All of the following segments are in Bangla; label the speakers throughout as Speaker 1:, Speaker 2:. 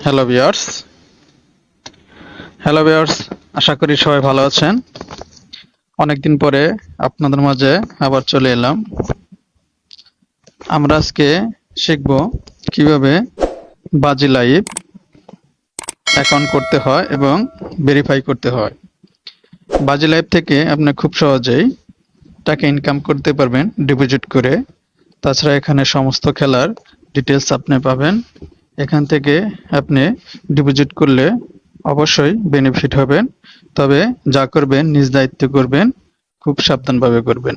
Speaker 1: হ্যালো ভিউয়ার্স, হ্যালো ভিউয়ার্স, আশা করি সবাই ভালো আছেন। অনেকদিন পরে আপনাদের মাঝে আবার চলে এলাম। আমরা আজকে শিখব কিভাবে বাজি লাইভ অ্যাকাউন্ট করতে হয় এবং ভেরিফাই করতে হয়। বাজি লাইভ থেকে আপনি খুব সহজেই টাকা ইনকাম করতে পারবেন ডিপোজিট করে। তাছাড়া এখানে সমস্ত খেলার ডিটেলস আপনি পাবেন। এখান থেকে আপনি ডিপোজিট করলে অবশ্যই বেনিফিট হবেন, তবে যা করবেন নিজ দায়িত্বে করবেন, খুব সাবধানভাবে করবেন।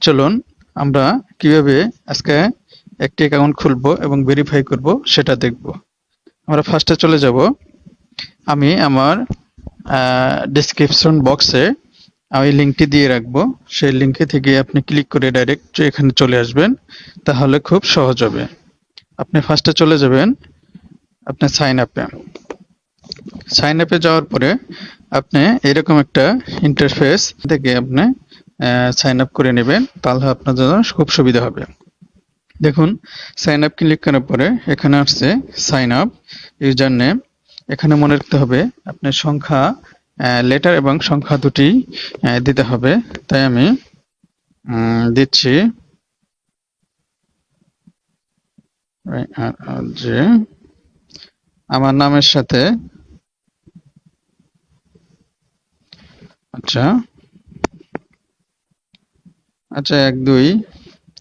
Speaker 1: চলুন আমরা কিভাবে আজকে একটি অ্যাকাউন্ট খুলবো এবং ভেরিফাই করব সেটা দেখব। আমরা ফার্স্টে চলে যাব। আমি আমার ডেসক্রিপশন বক্সে আমি লিঙ্কটি দিয়ে রাখবো। সেই লিঙ্কে থেকে আপনি ক্লিক করে ডাইরেক্ট এখানে চলে আসবেন, তাহলে খুব সহজ হবে। আপনি ফার্স্টে চলে যাবেন আপনার সাইন আপে যাওয়ার পরে আপনি এরকম একটা ইন্টারফেস থেকে আপনি সাইন আপ করে নেবেন, তাহলে আপনার জন্য খুব সুবিধা হবে। দেখুন, সাইন আপ ক্লিক করার পরে এখানে আসছে সাইন আপ ইউজার নেম। এখানে মনে রাখতে হবে আপনার সংখ্যা, লেটার এবং সংখ্যা দুটি দিতে হবে। তাই আমি দিচ্ছি যে আমার নামের সাথে, আচ্ছা আচ্ছা 1 2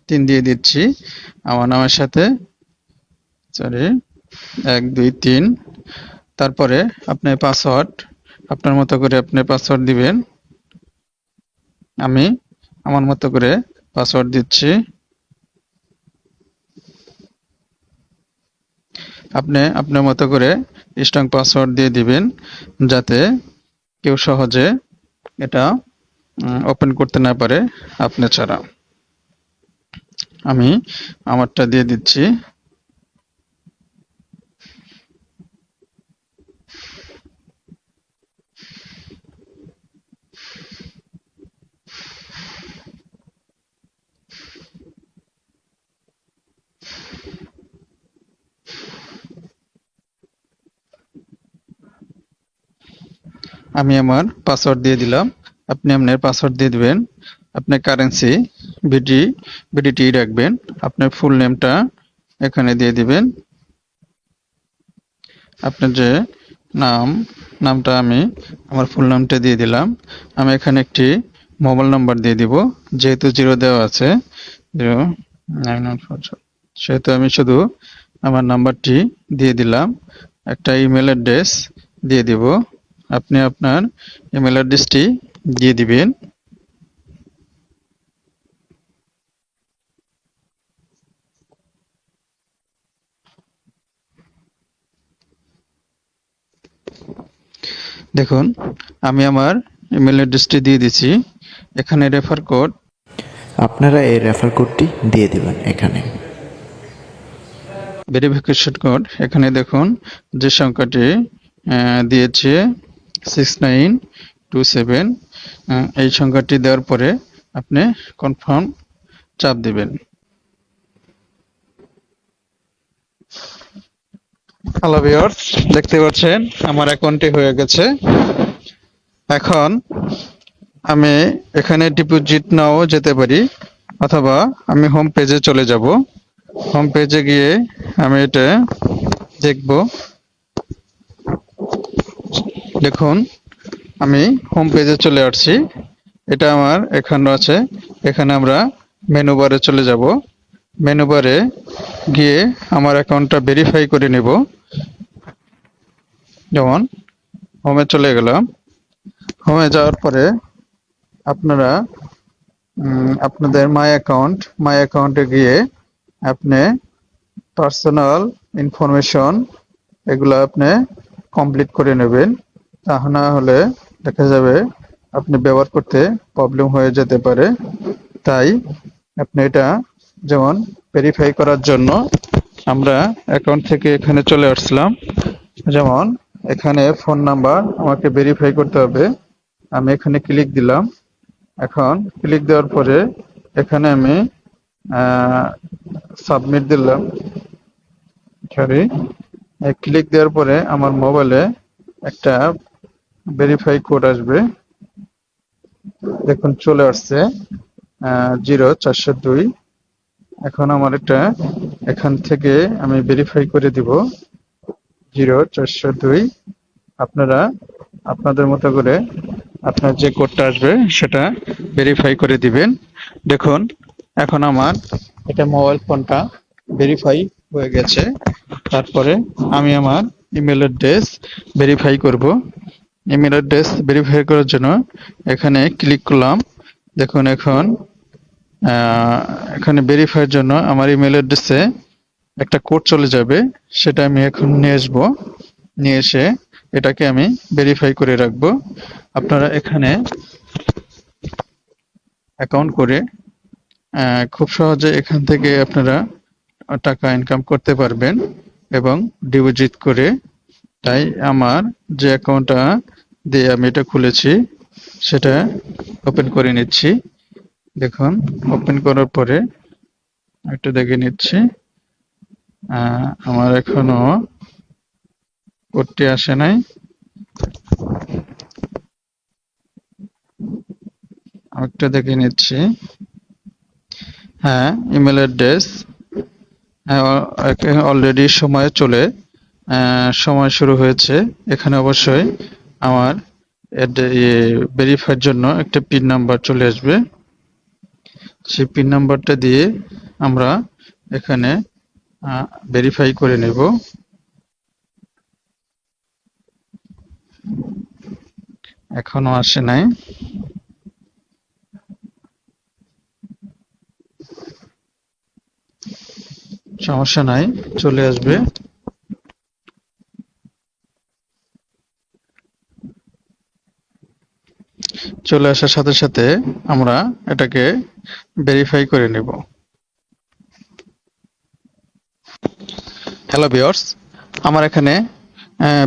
Speaker 1: 3 দিয়ে দিচ্ছি আমার নামের সাথে, সরি 1 2 3। তারপরে আপনি পাসওয়ার্ড আপনার মতো করে আপনি পাসওয়ার্ড দিবেন। আমি আমার মতো করে পাসওয়ার্ড দিচ্ছি। আপনি আপনার মতো করে স্ট্রং পাসওয়ার্ড দিয়ে দিবেন, যাতে কেউ সহজে এটা ওপেন করতে না পারে আপনি ছাড়া। আমি আমারটা দিয়ে দিচ্ছি। আমি আমার পাসওয়ার্ড দিয়ে দিলাম। আপনি আপনার পাসওয়ার্ড দিয়ে দিবেন। আপনি কারেন্সি বিডিটি রাখবেন। আপনার ফুল নেমটা এখানে দিয়ে দিবেন। আপনার যে নামটা আমি আমার ফুল নামটা দিয়ে দিলাম। আমি এখানে একটি মোবাইল নাম্বার দিয়ে দিব, যেহেতু 0 দেওয়া আছে 09144, সেহেতু আমি শুধু আমার নাম্বারটি দিয়ে দিলাম। একটা ইমেল অ্যাড্রেস দিয়ে দিব। আপনি আপনার ইমেল অ্যাড্রেসটি দিয়ে দিবেন। দেখুন, আমি আমার ইমেল অ্যাড্রেসটি দিয়ে দিচ্ছি। এখানে রেফার কোড,
Speaker 2: আপনারা এই রেফার কোডটি দিয়ে দিবেন। এখানে
Speaker 1: ভেরিফিকেশন কোড এখানে দেখুন যে সংখ্যাটি দিয়েছে 6927, এই সংখ্যাটি দেওয়ার পরে আপনি কনফার্ম চাপ দিবেন। হ্যালো ভিউয়ার্স, দেখতে পাচ্ছেন আমার অ্যাকাউন্টটি হয়ে গেছে। এখন আমি এখানে ডিপোজিট নাও যেতে পারি, অথবা আমি হোম পেজে চলে যাব। হোম পেজে গিয়ে আমি এটা দেখব। দেখুন, আমি হোম পেজে চলে আসছি। এটা আমার এখানে আছে। এখানে আমরা মেনু বারে চলে যাব। মেনু বারে গিয়ে আমার অ্যাকাউন্টটা ভেরিফাই করে নেব। যেমন হোমে চলে গেলাম। হোমে যাওয়ার পরে আপনারা আপনাদের মাই অ্যাকাউন্টে গিয়ে আপনি পার্সোনাল ইনফরমেশন এগুলো আপনি কমপ্লিট করে নেবেন। তা না হলে দেখা যাবে আপনি ব্যবহার করতে প্রবলেম হয়ে যেতে পারে। তাই আপনি এটা, যেমন ভেরিফাই করার জন্য আমরা অ্যাকাউন্ট থেকে এখানে চলে আসলাম। যেমন এখানে ফোন নাম্বার আমাকে ভেরিফাই করতে হবে। আমি এখানে ক্লিক দিলাম। এখন ক্লিক দেওয়ার পরে এখানে আমি সাবমিট দিলাম, সরি ক্লিক দেওয়ার পরে আমার মোবাইলে একটা ভেরিফাই কোড আসবে। দেখুন চলে আসছে 0402। এখন আমার এটা এখান থেকে আমি ভেরিফাই করে দিব 0402। আপনারা আপনাদের মতো করে আপনার যে কোডটা আসবে সেটা ভেরিফাই করে দিবেন। দেখুন এখন আমার এটা মোবাইল ফোনটা ভেরিফাই হয়ে গেছে। তারপরে আমি আমার ইমেল অ্যাড্রেস ভেরিফাই করব। ইমেল অ্যাড্রেস ভেরিফাই করার জন্য এখানে ক্লিক করলাম। দেখুন এখানে ভেরিফাইয়ের জন্য আমার ইমেল অ্যাড্রেসে একটা কোড চলে যাবে, সেটা আমি এখন নিয়ে আসবো। নিয়ে এসে এটাকে আমি ভেরিফাই করে রাখবো। আপনারা এখানে অ্যাকাউন্ট করে খুব সহজে এখান থেকে আপনারা টাকা ইনকাম করতে পারবেন এবং ডিপোজিট করে। তাই আমার যে অ্যাকাউন্টটা দিয়ে আমি এটা খুলেছি সেটা ওপেন করে নিচ্ছি। দেখুন ওপেন করার পরে একটু দেখে নিচ্ছি। আমার এখনো কোডটি আসে নাই। একটা দেখে নিচ্ছি। হ্যাঁ, ইমেল অ্যাড্রেস অলরেডি সময় শুরু হয়েছে। এখানে অবশ্যই আমার ভেরিফাইয়ের জন্য একটা পিন নাম্বার চলে আসবে। সেই পিন নাম্বারটা দিয়ে আমরা এখানে ভেরিফাই করে নেব। এখনো আসে নাই। সমস্যা নাই, চলে আসবে। চলে আসার সাথে সাথে আমরা এটাকে ভেরিফাই করে নেব। হ্যালো ভিউয়ার্স, আমার এখানে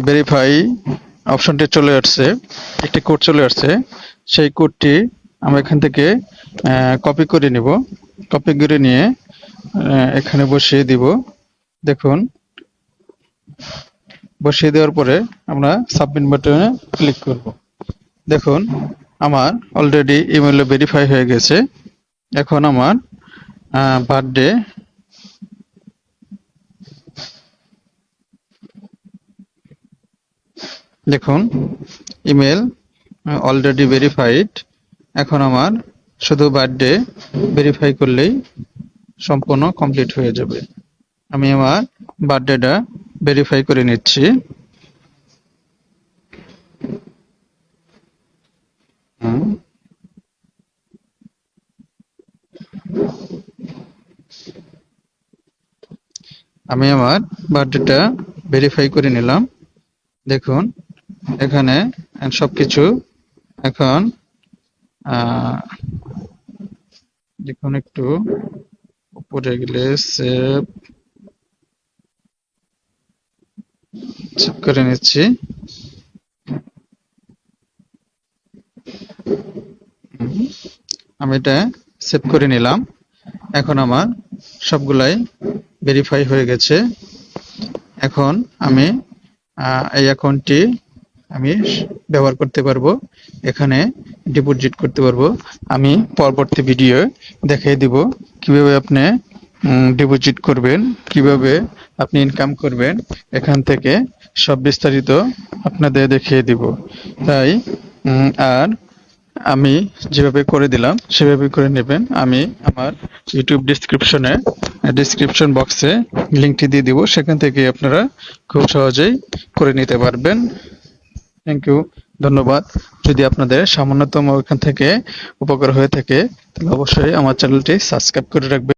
Speaker 1: ভেরিফাই অপশনটি চলে আসছে, একটি কোড চলে আসছে। সেই কোডটি আমরা এখান থেকে কপি করে নিব। কপি করে নিয়ে এখানে বসিয়ে দিব। দেখুন বসিয়ে দেওয়ার পরে আমরা সাবমিট বাটনে ক্লিক করব। দেখুন আমার অলরেডি ইমেলে ভেরিফাই হয়ে গেছে। এখন আমার বার্থডে দেখুন ইমেল অলরেডি ভেরিফাইড। এখন আমার শুধু বার্থডে ভেরিফাই করলেই সম্পূর্ণ কমপ্লিট হয়ে যাবে। আমি আমার বার্থডেটা ভেরিফাই করে নিচ্ছি। আমি আমার বার্থডেটা ভেরিফাই করে নিলাম। দেখুন এখানে সবকিছু এখন দেখুন একটু উপরে গেলে সেভ করে নিচ্ছি। আমি এটা সেভ করে নিলাম। এখন আমার সবগুলাই ভেরিফাই হয়ে গেছে। এখন আমি এই অ্যাকাউন্টটি আমি ব্যবহার করতে পারবো, এখানে ডিপোজিট করতে পারবো। আমি পরবর্তী ভিডিও দেখিয়ে দিব কিভাবে আপনি ডিপোজিট করবেন, কিভাবে আপনি ইনকাম করবেন। এখান থেকে সব বিস্তারিত আপনাদের দেখিয়ে দিব। তাই আর আমি যেভাবে করে দিলাম সেভাবে করে নেবেন। আমি আমার ইউটিউব ডিসক্রিপশন বক্সে লিঙ্কটি দিয়ে দিব, সেখান থেকে আপনারা খুব সহজেই করে নিতে পারবেন। থ্যাংক ইউ, ধন্যবাদ। যদি আপনাদের সামান্যতম এখান থেকে উপকার হয়ে থাকে তাহলে অবশ্যই আমার চ্যানেলটি সাবস্ক্রাইব করে রাখবেন।